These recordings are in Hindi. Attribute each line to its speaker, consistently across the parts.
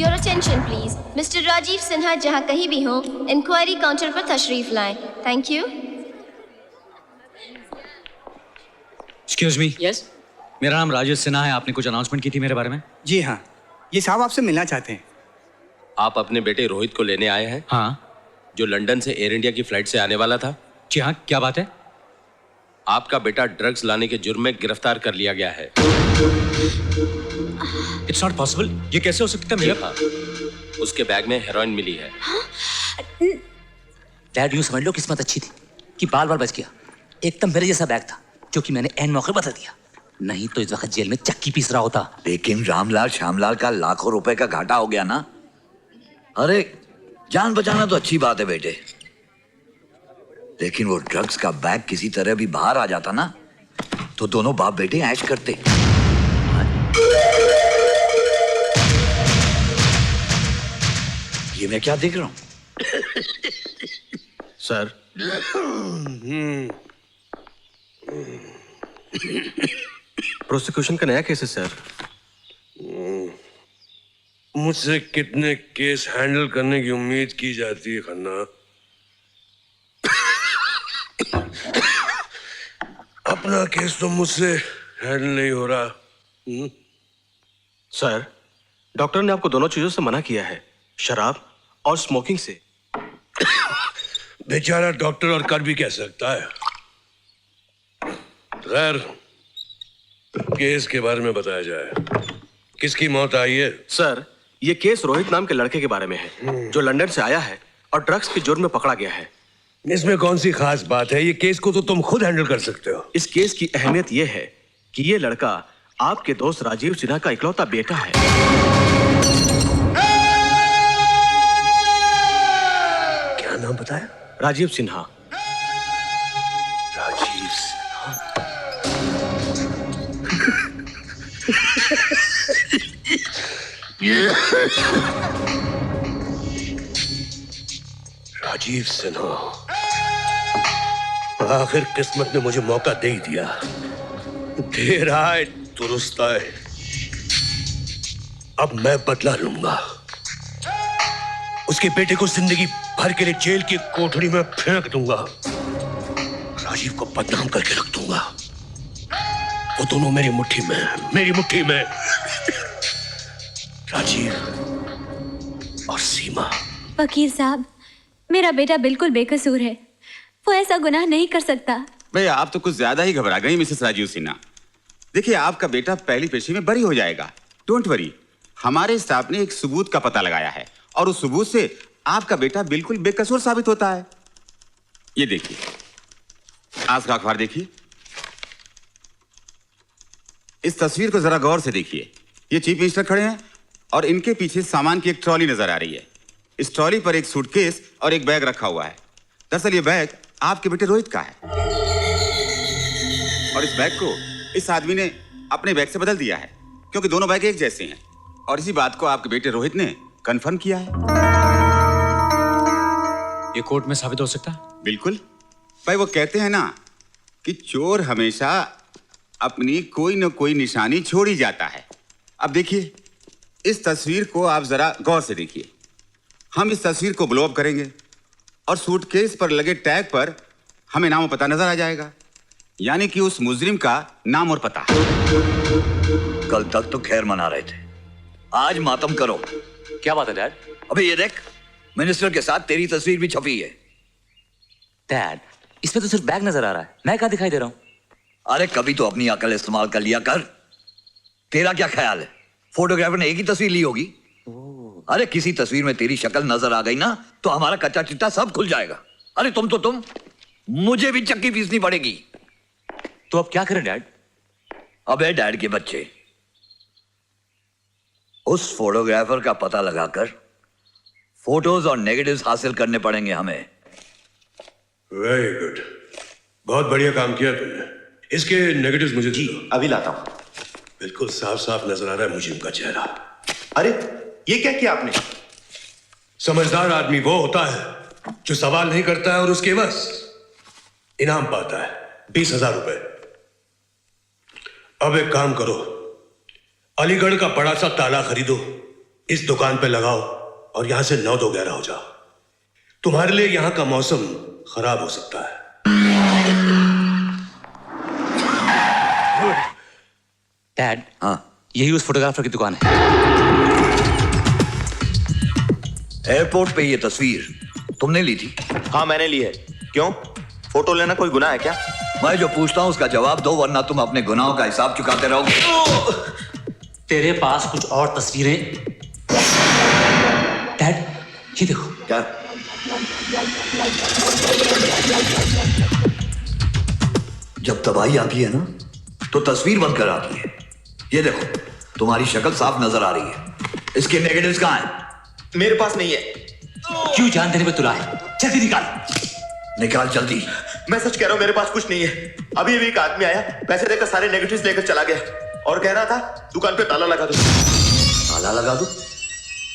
Speaker 1: Your attention please. Mr. Rajiv Sinha जहाँ कहीं भी हो, इंक्वायरी काउंटर पर तशरीफ लाएं. Thank you.
Speaker 2: Excuse me.
Speaker 3: Yes.
Speaker 2: मेरा नाम राजेश सिन्हा है. आपने कुछ अनाउंसमेंट की थी मेरे बारे में?
Speaker 4: जी हाँ, ये साहब आपसे मिलना चाहते हैं.
Speaker 5: आप अपने बेटे रोहित को लेने आए हैं?
Speaker 2: हाँ.
Speaker 5: जो लंदन से एयर इंडिया की फ्लाइट से आने वाला था?
Speaker 2: जी हाँ, क्या बात है?
Speaker 5: आपका बेटा ड्रग्स लाने के जुर्म में गिरफ्तार कर लिया गया है.
Speaker 2: It's not possible. ये कैसे हो सकता है मेरा?
Speaker 5: उसके बैग में हेरोइन मिली है.
Speaker 3: डैड यूं समझ लो किस्मत अच्छी थी कि बाल बाल बच गया. एकदम मेरे जैसा बैग था जो कि मैंने एन मौके बता दिया. नहीं तो इस वक्त जेल में चक्की पीस रहा होता.
Speaker 6: लेकिन रामलाल श्यामलाल का लाखों रुपए का घाटा हो गया ना. अरे जान बचाना तो अच्छी बात है बेटे, लेकिन वो ड्रग्स का बैग किसी तरह भी बाहर आ जाता ना तो दोनों बाप बेटे ऐश करते. ये मैं क्या देख रहा हूं?
Speaker 7: सर. प्रोसिक्यूशन का नया केस है सर.
Speaker 8: मुझसे कितने केस हैंडल करने की उम्मीद की जाती है खन्ना. अपना केस तो मुझसे हैंडल नहीं हो रहा.
Speaker 7: सर, डॉक्टर ने आपको दोनों चीजों से मना किया है, शराब और स्मोकिंग से.
Speaker 8: बेचारा डॉक्टर और कर भी कह सकता है. खैर, केस के बारे में बताया जाए. किसकी मौत आई है?
Speaker 7: सर, ये केस रोहित नाम के लड़के के बारे में है जो लंदन से आया है और ड्रग्स के जुर्म में पकड़ा गया है.
Speaker 8: इसमें कौन सी खास बात है? ये केस को तो तुम खुद हैंडल कर सकते हो.
Speaker 7: इस केस की अहमियत यह है कि ये लड़का आपके दोस्त राजीव सिन्हा का इकलौता बेटा है.
Speaker 8: क्या नाम बताया?
Speaker 7: राजीव सिन्हा.
Speaker 8: राजीव सिन्हा. राजीव सिन्हा. आखिर किस्मत ने मुझे मौका दे ही दिया. देर आए दुरुस्त आए. अब मैं बदला लूंगा. उसके बेटे को जिंदगी भर के लिए जेल की कोठरी में फेंक दूंगा. राजीव को बदनाम करके रख दूंगा. वो दोनों मेरी मुट्ठी में, मेरी मुट्ठी में. राजीव और सीमा.
Speaker 1: वकील साहब, मेरा बेटा बिल्कुल बेकसूर है. वो ऐसा गुनाह नहीं कर सकता.
Speaker 9: भैया आप तो कुछ ज्यादा ही घबरा गई मिसेस राजीव सिन्हा. देखिए आपका बेटा पहली पेशी में बरी हो जाएगा. Don't worry. हमारे स्टाफ ने एक सबूत का पता लगाया है और उस सबूत से आपका बेटा बिल्कुल बेकसूर साबित होता है. ये देखिए, आज का अखबार देखिए. इस तस्वीर को जरा गौर से देखिए. ये चीफ मिनिस्टर खड़े हैं और इनके पीछे सामान की एक ट्रॉली नजर आ रही है. इस ट्रॉली पर एक सूटकेस और एक बैग रखा हुआ है. दरअसल ये बैग आपके बेटे रोहित का है और इस बैग को इस आदमी ने अपने बैग से बदल दिया है क्योंकि दोनों बैग एक जैसे हैं और इसी बात को आपके बेटे रोहित ने कंफर्म किया है.
Speaker 2: ये कोर्ट में साबित हो सकता है?
Speaker 9: बिल्कुल भाई. वो कहते हैं ना कि चोर हमेशा अपनी कोई न कोई निशानी छोड़ ही जाता है. अब देखिए, इस तस्वीर को आप जरा गौर से देखिए. हम इस तस्वीर को ब्लो अप करेंगे और सूटकेस पर लगे टैग पर हमें नाम और पता नजर आ जाएगा. यानी कि उस मुजरिम का नाम और पता.
Speaker 6: कल तक तो खैर मना रहे थे, आज मातम करो.
Speaker 3: क्या बात है डैड?
Speaker 6: अबे ये देख, मिनिस्टर के साथ तेरी तस्वीर भी छपी है.
Speaker 3: डैड, इसमें तो सिर्फ बैग नजर आ रहा है. मैं क्या दिखाई दे रहा हूँ?
Speaker 6: अरे कभी तो अपनी अकल इस्तेमाल कर लिया कर. तेरा क्या ख्याल है, फोटोग्राफर ने एक ही तस्वीर ली होगी? अरे किसी तस्वीर में तेरी शक्ल नजर आ गई ना तो हमारा कच्चा चिट्टा सब खुल जाएगा. अरे तुम मुझे भी चक्की पीसनी पड़ेगी.
Speaker 3: तो अब क्या करें डैड?
Speaker 6: अबे डैड के बच्चे, उस फोटोग्राफर का पता लगाकर फोटोज और नेगेटिव्स हासिल करने पड़ेंगे हमें.
Speaker 8: Very good. बहुत बढ़िया काम किया तुमने. इसके नेगेटिव्स मुझे दे दो.
Speaker 10: अभी लाता हूं.
Speaker 8: बिल्कुल साफ साफ नजर आ रहा है मुझे उनका चेहरा.
Speaker 10: अरे ये क्या किया आपने?
Speaker 8: समझदार आदमी वो होता है जो सवाल नहीं करता है और उसके बस इनाम पाता है. 20,000 रुपए. अब एक काम करो, अलीगढ़ का बड़ा सा ताला खरीदो, इस दुकान पे लगाओ और यहां से 9-2-11 हो जाओ। तुम्हारे लिए यहां का मौसम खराब हो सकता है।
Speaker 3: डैड,
Speaker 6: हाँ,
Speaker 3: यही उस फोटोग्राफर की दुकान है।
Speaker 6: एयरपोर्ट पे ये तस्वीर तुमने ली थी?
Speaker 10: हाँ मैंने ली है। क्यों, फोटो लेना कोई गुनाह है क्या?
Speaker 6: मैं जो पूछता हूं उसका जवाब दो, वरना तुम अपने गुनाहों का हिसाब चुकाते रहोगे।
Speaker 3: तेरे पास कुछ और तस्वीरें? डैड, ये देखो।
Speaker 6: क्या? जब तबाही आती है ना तो तस्वीर बनकर आती है। ये देखो, तुम्हारी शक्ल साफ नजर आ रही है। इसके नेगेटिव्स कहां हैं?
Speaker 10: मेरे पास नहीं है।
Speaker 3: क्यों जान देने पे तुला है? जल्दी निकाल।
Speaker 6: निकाल जल्दी।
Speaker 10: मैं सच कह रहा हूं, मेरे पास कुछ नहीं है। अभी अभी एक आदमी आया, पैसे देकर सारे नेगेटिव्स लेकर चला गया और कह रहा था दुकान पे ताला लगा दो।
Speaker 6: ताला लगा दो?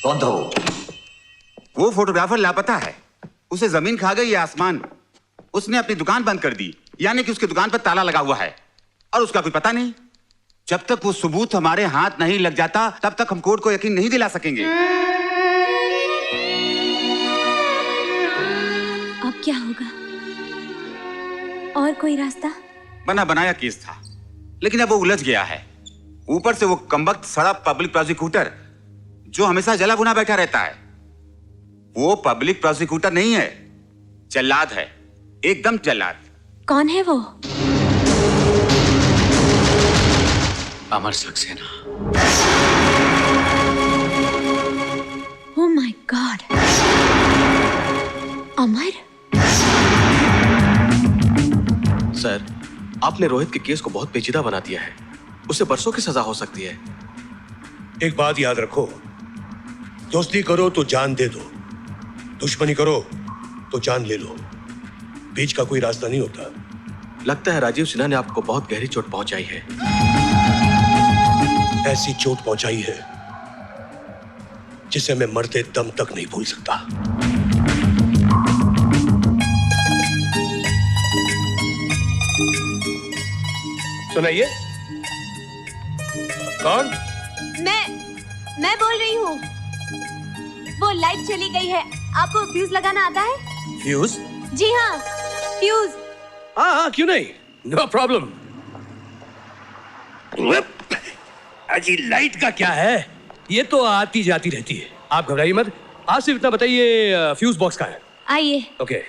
Speaker 6: कौन था वो?
Speaker 9: वो फोटोग्राफर लापता है। उसे जमीन खा गई या आसमान। उसने अपनी दुकान बंद कर दी, यानी कि उसकी दुकान पर ताला लगा हुआ है और उसका कोई पता नहीं। जब तक वो सबूत हमारे हाथ नहीं लग जाता तब तक हम कोर्ट को यकीन नहीं दिला सकेंगे।
Speaker 1: अब क्या होगा? और कोई रास्ता?
Speaker 9: बना बनाया केस था, लेकिन अब वो उलझ गया है। ऊपर से वो कमबख्त सड़ा पब्लिक प्रोसिक्यूटर जो हमेशा जला भुना बैठा रहता है। वो पब्लिक प्रोसिक्यूटर नहीं है, जल्लाद है, एकदम जल्लाद।
Speaker 1: कौन है वो?
Speaker 2: Amar Saxena.
Speaker 1: Oh my god, Amar.
Speaker 7: Sir, आपने रोहित के केस को बहुत पेचीदा बना दिया है। उसे बरसों की सजा हो सकती है।
Speaker 8: एक बात याद रखो, दोस्ती करो तो जान दे दो, दुश्मनी करो तो जान ले लो। बीच का कोई रास्ता नहीं होता।
Speaker 7: लगता है राजीव सिन्हा ने आपको बहुत गहरी चोट पहुंचाई है।
Speaker 8: ऐसी चोट पहुंचाई है जिसे मैं मरते दम तक नहीं भूल सकता। सुनाइए। कौन?
Speaker 1: मैं बोल रही हूँ। वो लाइट चली गई है, आपको फ्यूज लगाना आता है?
Speaker 8: फ्यूज?
Speaker 1: जी हाँ, फ्यूज।
Speaker 8: हाँ, क्यों नहीं, नो प्रॉब्लम। अजी लाइट का क्या है, ये तो आती जाती रहती है, आप घबराइए मत। आप सिर्फ इतना बताइए फ्यूज बॉक्स का है।
Speaker 1: आइए।
Speaker 8: ओके।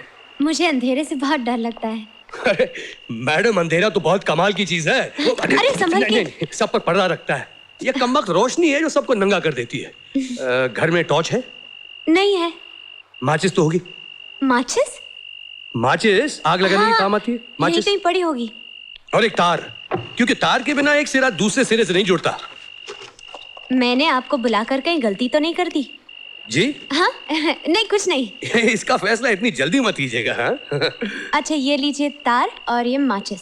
Speaker 1: मुझे अंधेरे से बहुत डर लगता है।
Speaker 8: अरे मैडम, अंधेरा तो बहुत कमाल की चीज है।
Speaker 1: अरे संभल के।
Speaker 8: नहीं, सब पर पर्दा रखता है। ये कमबख्त रोशनी है जो सबको नंगा कर देती है। घर में टॉर्च है?
Speaker 1: नहीं है।
Speaker 8: माचिस तो होगी?
Speaker 1: माचिस?
Speaker 8: माचिस आग लगाने के काम आती है।
Speaker 1: यहीं
Speaker 8: माचिस
Speaker 1: कहीं पड़ी होगी।
Speaker 8: और एक तार, क्योंकि तार के बिना एक सिरा दूसरे सिरे से नहीं जुड़ता।
Speaker 1: मैंने आपको बुलाकर कहीं गलती तो नहीं कर दी?
Speaker 8: जी?
Speaker 1: हाँ नहीं, कुछ नहीं।
Speaker 8: इसका फैसला इतनी जल्दी मत कीजिएगा। हाँ?
Speaker 1: अच्छा, ये लीजिए तार और ये माचिस।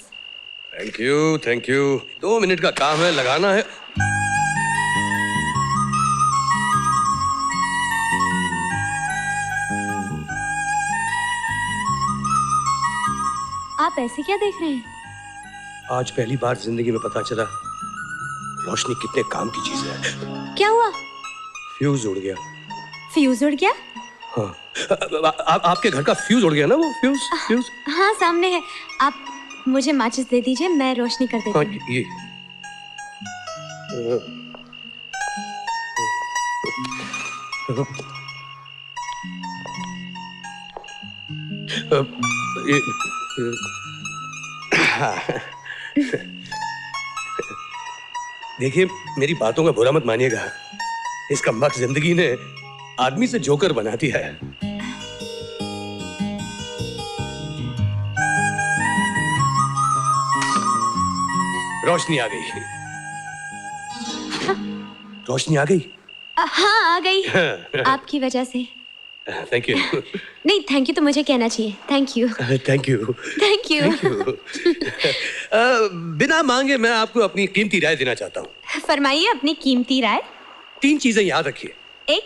Speaker 8: Thank you, thank you. 2 minute का काम है, लगाना है।
Speaker 1: आप ऐसे क्या देख रहे हैं?
Speaker 8: आज पहली बार जिंदगी में पता चला रोशनी कितने काम की चीज है।
Speaker 1: क्या हुआ?
Speaker 8: फ्यूज उड़ गया।
Speaker 1: फ्यूज उड़ गया?
Speaker 8: हाँ, आपके घर का फ्यूज उड़ गया ना? वो फ्यूज?
Speaker 1: हाँ, सामने है। आप मुझे माचिस दे दीजिए, मैं रोशनी कर देती
Speaker 8: हाँ,
Speaker 1: हूँ।
Speaker 8: ये देखिए, मेरी बातों का बुरा मत मानिएगा। इस कमबख्त जिंदगी ने आदमी से जोकर बना दिया है। रोशनी आ गई। रोशनी आ गई।
Speaker 1: हाँ, आ गई। आपकी वजह से।
Speaker 8: Thank you.
Speaker 1: नहीं, थैंक यू तो मुझे कहना चाहिए। Thank you.
Speaker 8: Thank you.
Speaker 1: Thank you.
Speaker 8: बिना मांगे मैं आपको अपनी कीमती राय देना चाहता हूँ।
Speaker 1: फरमाइए अपनी कीमती राय।
Speaker 8: 3 चीजें याद रखिए।
Speaker 1: एक,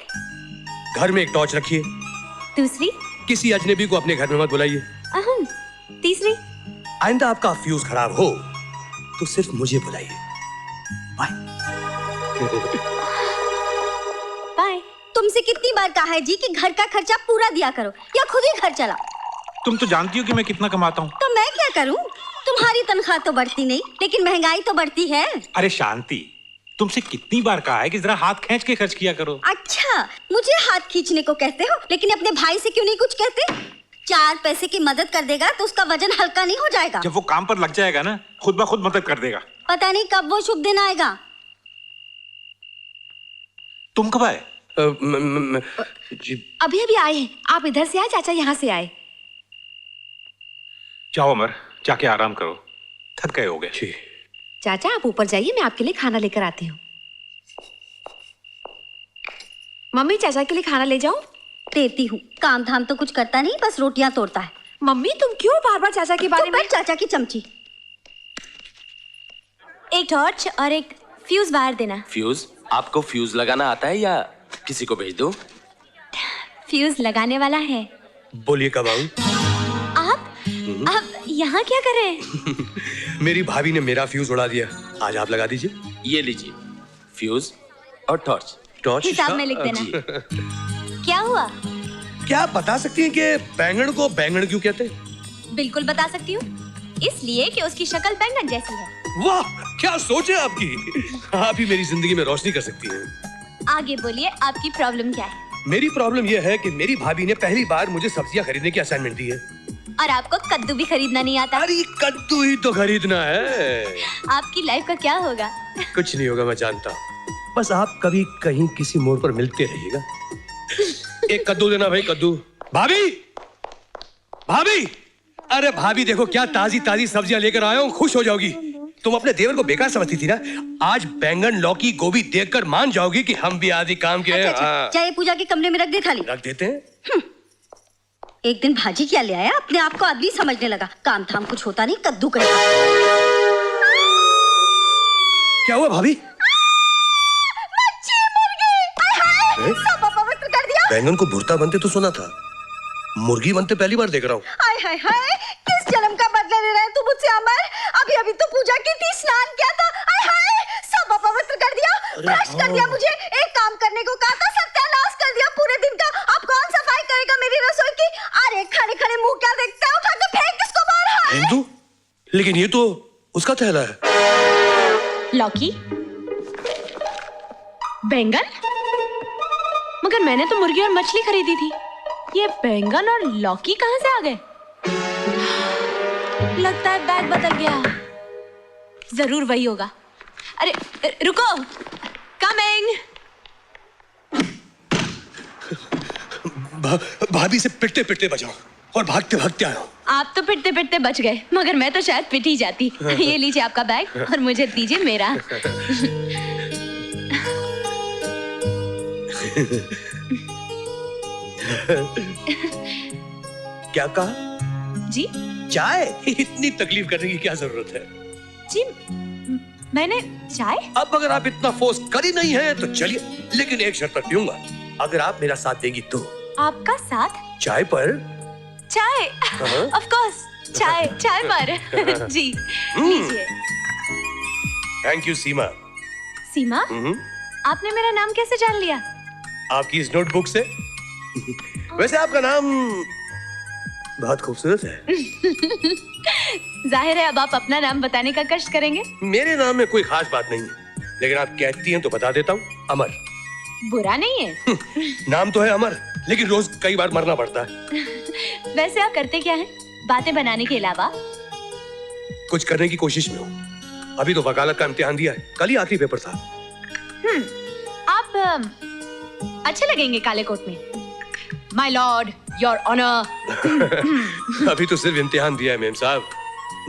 Speaker 8: घर में एक टॉर्च रखिए।
Speaker 1: दूसरी,
Speaker 8: किसी अजनबी को अपने घर में मत बुलाइए।
Speaker 1: तीसरी,
Speaker 8: आइंदा आपका फ्यूज खराब हो तो सिर्फ मुझे बुलाइए। बाय।
Speaker 1: बाय। तुमसे कितनी बार कहा है जी कि घर का खर्चा पूरा दिया करो या खुद ही घर चलाओ।
Speaker 11: तुम तो जानती हो कि मैं कितना कमाता हूँ।
Speaker 1: तो मैं क्या करूँ? तुम्हारी तनख्वाह तो बढ़ती नहीं, लेकिन महंगाई तो बढ़ती है।
Speaker 11: अरे शांति, तुमसे कितनी बार कहा है कि जरा हाथ खींच के खर्च किया करो।
Speaker 1: अच्छा, मुझे हाथ खींचने को कहते हो, लेकिन अपने भाई से क्यों नहीं कुछ कहते? 4 पैसे की मदद कर देगा तो उसका वजन हल्का नहीं हो जाएगा।
Speaker 11: जब वो काम पर लग जाएगा ना, खुद ब खुद मदद कर देगा।
Speaker 1: पता नहीं कब वो शुभ दिन आएगा।
Speaker 11: तुम कब आए?
Speaker 12: अभी अभी आए हैं। आप इधर से आए, चाचा यहाँ से आए।
Speaker 11: जाओ अमर, जाके आराम करो, थक गए होगे।
Speaker 12: चाचा आप ऊपर जाइए, मैं आपके लिए खाना लेकर आती हूँ। मम्मी चाचा के लिए खाना ले जाओ।
Speaker 1: देती हूँ। काम धाम तो कुछ करता नहीं, बस रोटियां तोड़ता है।
Speaker 12: मम्मी तुम क्यों बार बार चाचा के बारे में?
Speaker 1: चाचा की चमची। एक टॉर्च और एक फ्यूज वायर देना।
Speaker 5: फ्यूज? आपको फ्यूज लगाना आता है या किसी को भेज दो?
Speaker 1: फ्यूज लगाने वाला है।
Speaker 8: बोलिए कब आऊं?
Speaker 1: आप यहाँ क्या कर रहे हैं?
Speaker 8: मेरी भाभी ने मेरा फ्यूज उड़ा दिया, आज आप लगा दीजिए।
Speaker 5: ये लीजिए, फ्यूज और टॉर्च।
Speaker 8: टॉर्च
Speaker 1: हिसाब में लिख देना। क्या हुआ?
Speaker 8: क्या आप बता सकती हैं कि बैंगन को बैंगन क्यों कहते हैं?
Speaker 1: बिल्कुल बता सकती हूँ, इसलिए कि उसकी शक्ल बैंगन जैसी है।
Speaker 8: वाह, क्या सोच है आपकी। आप ही मेरी जिंदगी में रोशनी कर सकती हैं।
Speaker 1: आगे बोलिए, आपकी प्रॉब्लम क्या है?
Speaker 8: मेरी प्रॉब्लम यह है कि मेरी भाभी ने पहली बार मुझे सब्जियां खरीदने की असाइनमेंट दी है।
Speaker 1: और आपको कद्दू भी खरीदना नहीं आता।
Speaker 8: अरे कद्दू ही तो खरीदना है।
Speaker 1: आपकी लाइफ का क्या होगा?
Speaker 8: कुछ नहीं होगा, मैं जानता हूँ। बस आप कभी कहीं किसी मोड़ पर मिलते रहिएगा। एक कद्दू देना भाई, कद्दू। भाभी, भाभी, अरे भाभी देखो क्या ताजी ताजी सब्जियां लेकर आया हूँ, खुश हो जाओगी। तुम अपने देवर को बेकार समझती थी ना, आज बैंगन लौकी गोभी देखकर मान जाओगी कि हम भी आदि काम के हैं।
Speaker 1: चाहे पूजा के कमरे में रख दे थाली।
Speaker 8: रख देते हैं।
Speaker 1: एक दिन भाजी क्या ले आया, अपने आप को आदमी समझने लगा। काम धाम कुछ होता नहीं, कद्दू कर।
Speaker 8: क्या हुआ भाभी? बैंगन को भुर्ता बनते तो सुना था, मुर्गी बनते पहली बार देख रहा हूँ।
Speaker 1: हाय हाय हाय, किस जन्म का बदला ले रहा है तू मुझसे अमर? अभी अभी तो पूजा की थी, स्नान किया था। हाय हाय, सब अपवित्र कर दिया, भ्रष्ट कर दिया मुझे। एक काम करने को कहा था, सत्यानाश कर दिया पूरे दिन का। अब कौन सफाई करेगा मेरी रसोई की? अरे खड़े खड़े मुंह क्या देखता है, उठा के फेंक इसको बाहर।
Speaker 8: हिंदू? लेकिन ये तो उसका थैला है।
Speaker 12: लौकी, बैंगन, मगर मैंने तो मुर्गी और मछली खरीदी थी। ये बैंगन और लौकी कहां से आ गए? लगता है बैग बदल गया। जरूर वही होगा। अरे रुको, कमिंग।
Speaker 8: भाभी से पिटते पिटते बचाओ और भागते भागते आया हूँ।
Speaker 12: आप तो पिटते पिटते बच गए, मगर मैं तो शायद पिट ही जाती। ये लीजिए आपका बैग और मुझे दीजिए मेरा।
Speaker 8: क्या कहा
Speaker 12: जी?
Speaker 8: चाय? इतनी तकलीफ करने की क्या जरूरत है?
Speaker 12: जी मैंने चाय?
Speaker 8: अब अगर आप इतना फोर्स कर ही नहीं है तो चलिए, लेकिन एक शर्त पर पीऊंगा, अगर आप मेरा साथ देंगी तो।
Speaker 12: आपका साथ?
Speaker 8: चाय पर?
Speaker 12: चाय, ऑफ कोर्स, चाय चाय पर। जी लीजिए।
Speaker 8: थैंक यू सीमा।
Speaker 12: सीमा? आपने मेरा नाम कैसे जान लिया?
Speaker 8: आपकी इस नोटबुक से। वैसे आपका नाम बहुत खूबसूरत है।
Speaker 12: जाहिर है अब आप अपना नाम बताने का कष्ट करेंगे।
Speaker 8: मेरे नाम में कोई खास बात नहीं है, लेकिन आप कहती हैं तो बता देता हूँ, अमर।
Speaker 12: बुरा नहीं है।
Speaker 8: नाम तो है अमर, लेकिन रोज कई बार मरना पड़ता है।
Speaker 12: वैसे आप करते क्या हैं बातें बनाने के अलावा?
Speaker 8: कुछ करने की कोशिश में हूँ। अभी तो वकालत का इम्तिहान दिया है, कल ही आखिरी पेपर था।
Speaker 12: आप अच्छे लगेंगे काले कोट में। My lord, your honour.
Speaker 8: अभी तो सिर्फ इम्तिहान दिया है मेम साहब,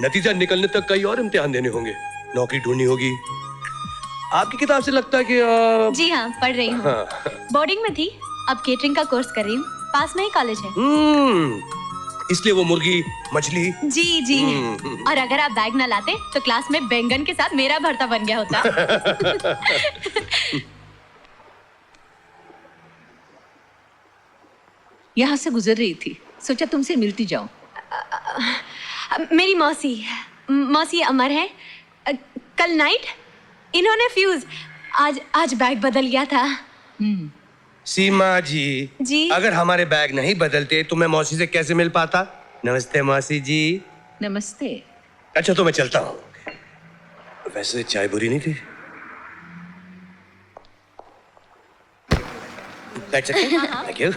Speaker 8: नतीजा निकलने तक कई और इम्तिहान देने होंगे, नौकरी ढूंढनी होगी। आपकी किताब से लगता है कि
Speaker 12: जी हाँ, पढ़ रही हूँ। बोर्डिंग में थी, अब केटरिंग का कोर्स कर रही हूँ, पास में ही कॉलेज है।
Speaker 8: इसलिए वो मुर्गी मछली।
Speaker 12: जी जी। और अगर आप बैग ना लाते तो क्लास में बैंगन के साथ मेरा भरता बन गया होता।
Speaker 13: यहाँ से गुजर रही थी, सोचा तुमसे मिलती जाऊं।
Speaker 12: मेरी मौसी अमर है। कल नाइट इन्होंने फ्यूज, आज बैग बदल गया था।
Speaker 8: सीमा जी
Speaker 12: जी।
Speaker 8: अगर हमारे बैग नहीं बदलते तो मैं मौसी से कैसे मिल पाता? नमस्ते मौसी जी।
Speaker 13: नमस्ते।
Speaker 8: अच्छा तो मैं चलता हूँ। वैसे चाय बुरी नहीं थी। बैठ सकते हैं? Thank you.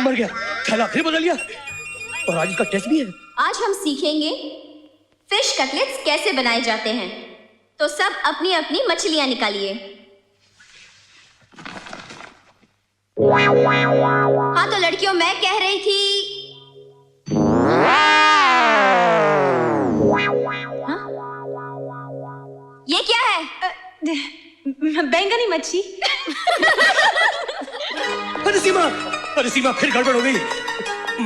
Speaker 8: मर गया। थैला फिर बदल लिया। और आज इसका टेस्ट भी है।
Speaker 1: आज हम सीखेंगे फिश कटलेट्स कैसे बनाए जाते हैं। तो सब अपनी अपनी मछलियां निकालिए। हाँ तो लड़कियों, मैं कह रही थी ये क्या है?
Speaker 12: बैंगनी मच्छी।
Speaker 8: अरे सीमा फिर गड़बड़ हो गई।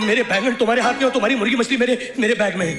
Speaker 8: मेरे बैंगन तुम्हारे हाथ में और तुम्हारी मुर्गी मछली मेरे बैग में है।